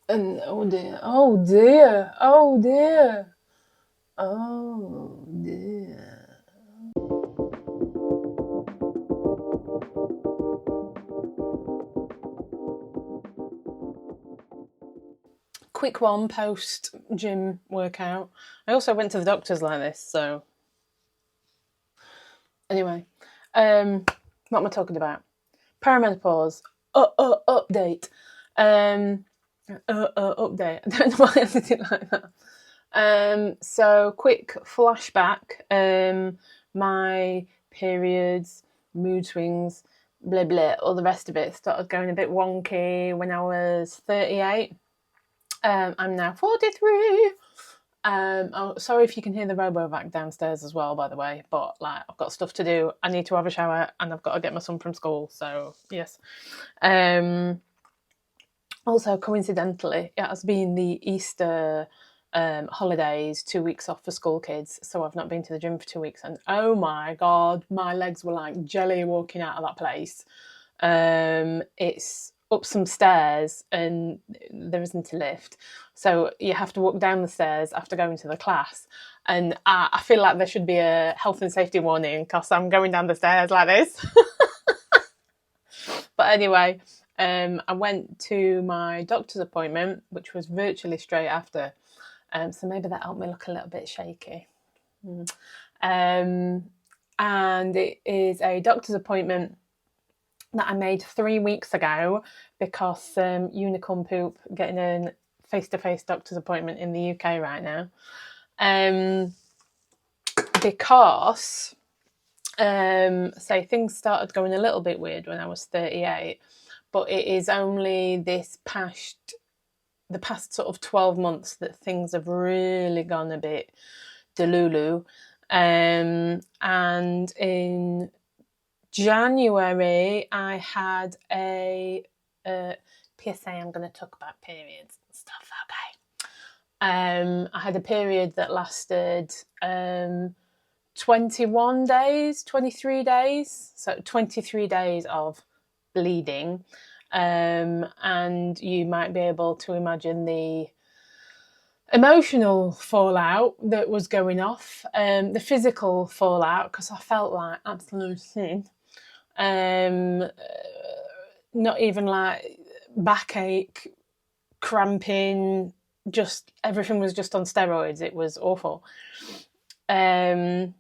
And oh dear, oh dear, oh dear, oh dear. Quick one post gym workout. I also went to the doctors like this, so anyway. What am I talking about? Perimenopause. Update. Update. I don't know why I did it like that. So quick flashback. My periods, mood swings, blah blah, all the rest of it started going a bit wonky when I was 38. I'm now 43. Oh, sorry if you can hear the robo-vac downstairs as well, by the way, but like I've got stuff to do. I need to have a shower and I've got to get my son from school, so yes. Also, coincidentally, it has been the Easter holidays, 2 weeks off for school kids, so I've not been to the gym for 2 weeks, and oh my god, my legs were like jelly walking out of that place. It's up some stairs and there isn't a lift, so you have to walk down the stairs after going to the class, and I feel like there should be a health and safety warning because I'm going down the stairs like this. But anyway, I went to my doctor's appointment, which was virtually straight after, so maybe that helped me look a little bit shaky. And it is a doctor's appointment that I made 3 weeks ago because unicorn poop getting a face-to-face doctor's appointment in the UK right now. Because say things started going a little bit weird when I was 38, but it is only the past sort of 12 months that things have really gone a bit delulu. And in January, I had a PSA. I'm going to talk about periods and stuff. Okay. I had a period that lasted 21 days, 23 days. So 23 days of bleeding. And you might be able to imagine the emotional fallout that was going off, the physical fallout, because I felt like absolute sin. Not even like backache, cramping, just everything was just on steroids. It was awful. And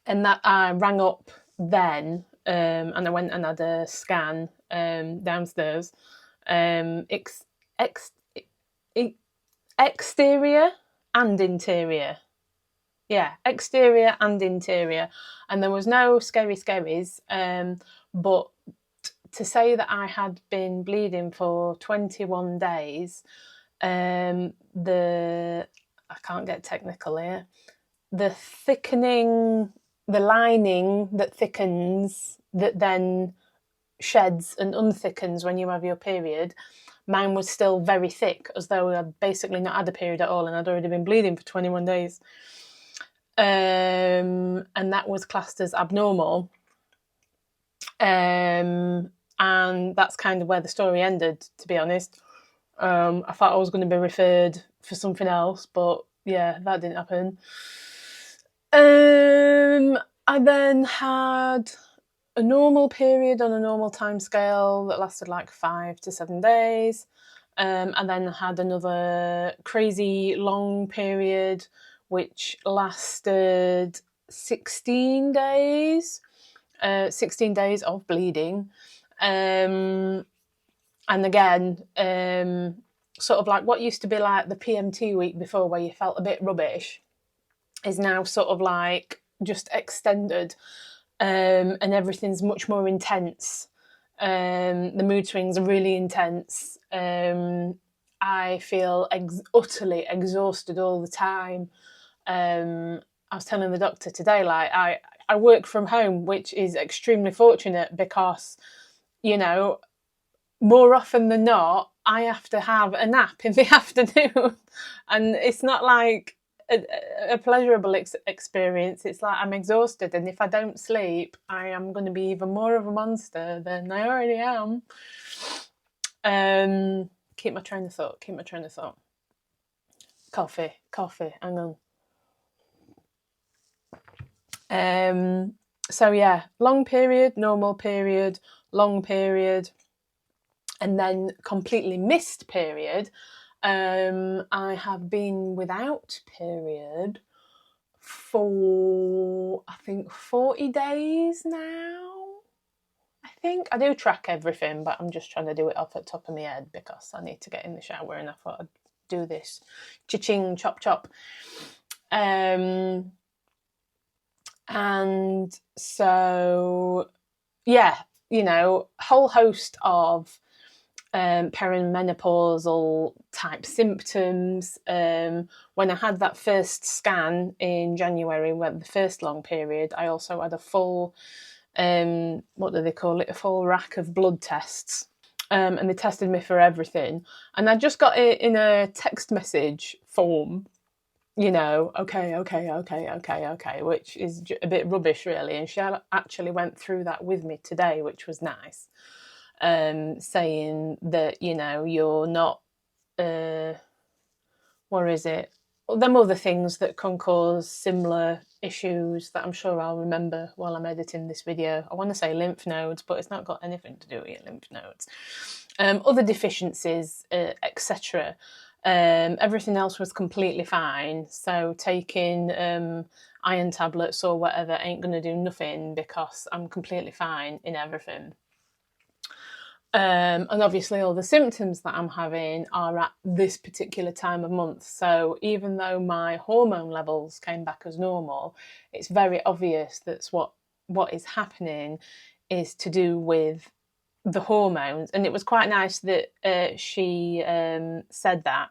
that I rang up then, and I went and had a scan downstairs. Exterior and interior. Yeah, exterior and interior. And there was no scary scaries, but to say that I had been bleeding for 21 days, I can't get technical here, the thickening, the lining that thickens, that then sheds and unthickens when you have your period, mine was still very thick, as though I'd basically not had a period at all and I'd already been bleeding for 21 days. And that was classed as abnormal. And that's kind of where the story ended, to be honest. I thought I was going to be referred for something else, but yeah, that didn't happen. I then had a normal period on a normal time scale that lasted like 5 to 7 days. And then had another crazy long period which lasted 16 days. 16 days of bleeding. And again, sort of like what used to be like the PMT week before, where you felt a bit rubbish, is now sort of like just extended, and everything's much more intense. The mood swings are really intense. I feel utterly exhausted all the time. I was telling the doctor today, like I work from home, which is extremely fortunate because, you know, more often than not, I have to have a nap in the afternoon, and it's not like a pleasurable experience. It's like I'm exhausted, and if I don't sleep, I am going to be even more of a monster than I already am. keep my train of thought. Coffee, hang on. So yeah, long period, normal period, long period, and then completely missed period. I have been without period for, I think, 40 days now. I think I do track everything, but I'm just trying to do it off the top of my head because I need to get in the shower, and I thought I'd do this cha-ching, chop chop. And so yeah, you know, whole host of perimenopausal type symptoms. When I had that first scan in January, when the first long period, I also had a full, what do they call it, a full rack of blood tests. And they tested me for everything. And I just got it in a text message form, you know, okay, which is a bit rubbish, really. And she actually went through that with me today, which was nice. Saying that, you know, you're not, what is it? Them other things that can cause similar issues that I'm sure I'll remember while I'm editing this video. I want to say lymph nodes, but it's not got anything to do with your lymph nodes. Other deficiencies, etc. Everything else was completely fine. So taking iron tablets or whatever ain't going to do nothing because I'm completely fine in everything. And obviously all the symptoms that I'm having are at this particular time of month. So even though my hormone levels came back as normal, it's very obvious that's what is happening is to do with the hormones. And it was quite nice that she said that,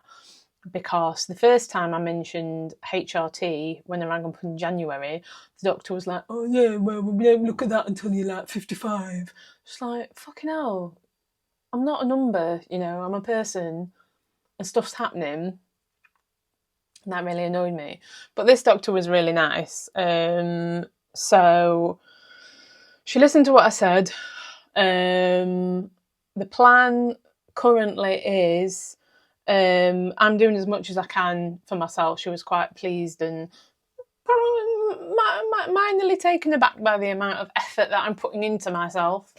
because the first time I mentioned HRT when I rang up in January, the doctor was like, oh yeah, well, we don't look at that until you're like 55. It's like, fucking hell. I'm not a number, you know, I'm a person and stuff's happening. And that really annoyed me. But this doctor was really nice. So she listened to what I said. The plan currently is I'm doing as much as I can for myself. She was quite pleased and minorly taken aback by the amount of effort that I'm putting into myself.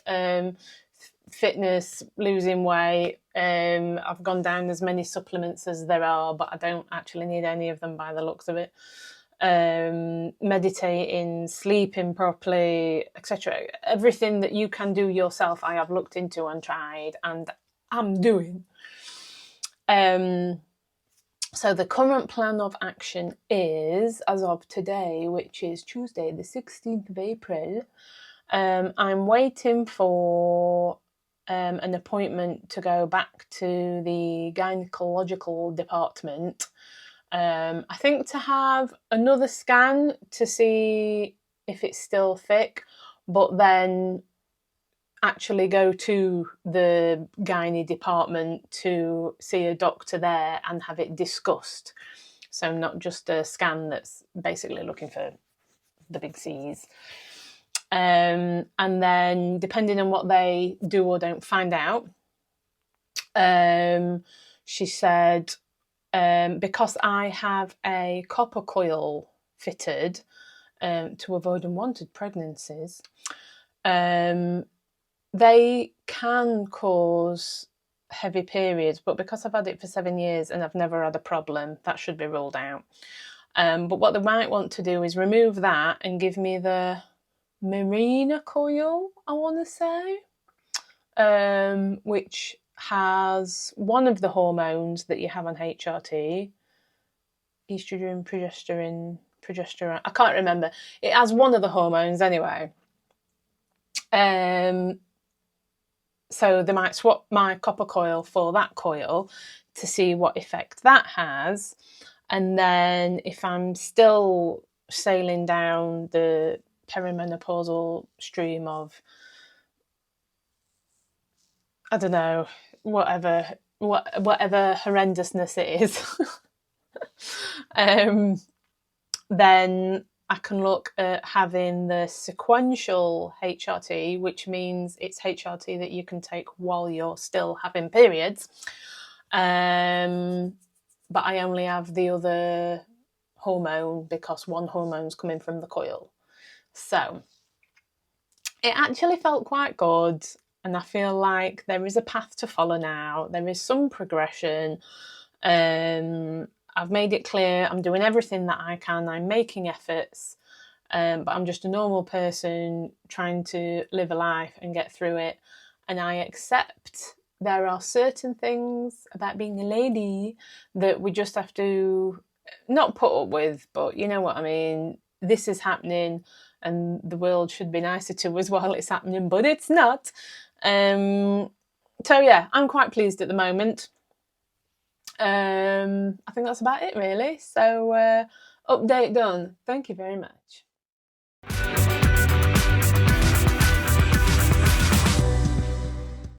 Fitness, losing weight. I've gone down as many supplements as there are, but I don't actually need any of them by the looks of it. Meditating, sleeping properly, etc. Everything that you can do yourself, I have looked into and tried, and I'm doing. So the current plan of action is, as of today, which is Tuesday, the 16th of April, I'm waiting for an appointment to go back to the gynecological department. I think to have another scan to see if it's still thick, but then actually go to the gynae department to see a doctor there and have it discussed. So not just a scan that's basically looking for the big C's. And then depending on what they do or don't find out, she said, because I have a copper coil fitted to avoid unwanted pregnancies, they can cause heavy periods, but because I've had it for 7 years and I've never had a problem, that should be ruled out. But what they might want to do is remove that and give me the Mirena coil, I want to say, which has one of the hormones that you have on HRT, estrogen, progesterone. I can't remember. It has one of the hormones anyway. So they might swap my copper coil for that coil to see what effect that has. And then if I'm still sailing down the perimenopausal stream of, I don't know, whatever horrendousness it is, then I can look at having the sequential HRT, which means it's HRT that you can take while you're still having periods. but I only have the other hormone because one hormone's coming from the coil. So it actually felt quite good, and I feel like there is a path to follow now. There is some progression. I've made it clear I'm doing everything that I can. I'm making efforts, but I'm just a normal person trying to live a life and get through it. And I accept there are certain things about being a lady that we just have to not put up with, but you know what I mean. This is happening, and the world should be nicer to us while it's happening, but it's not. So yeah, I'm quite pleased at the moment. I think that's about it, really. So update done. Thank you very much.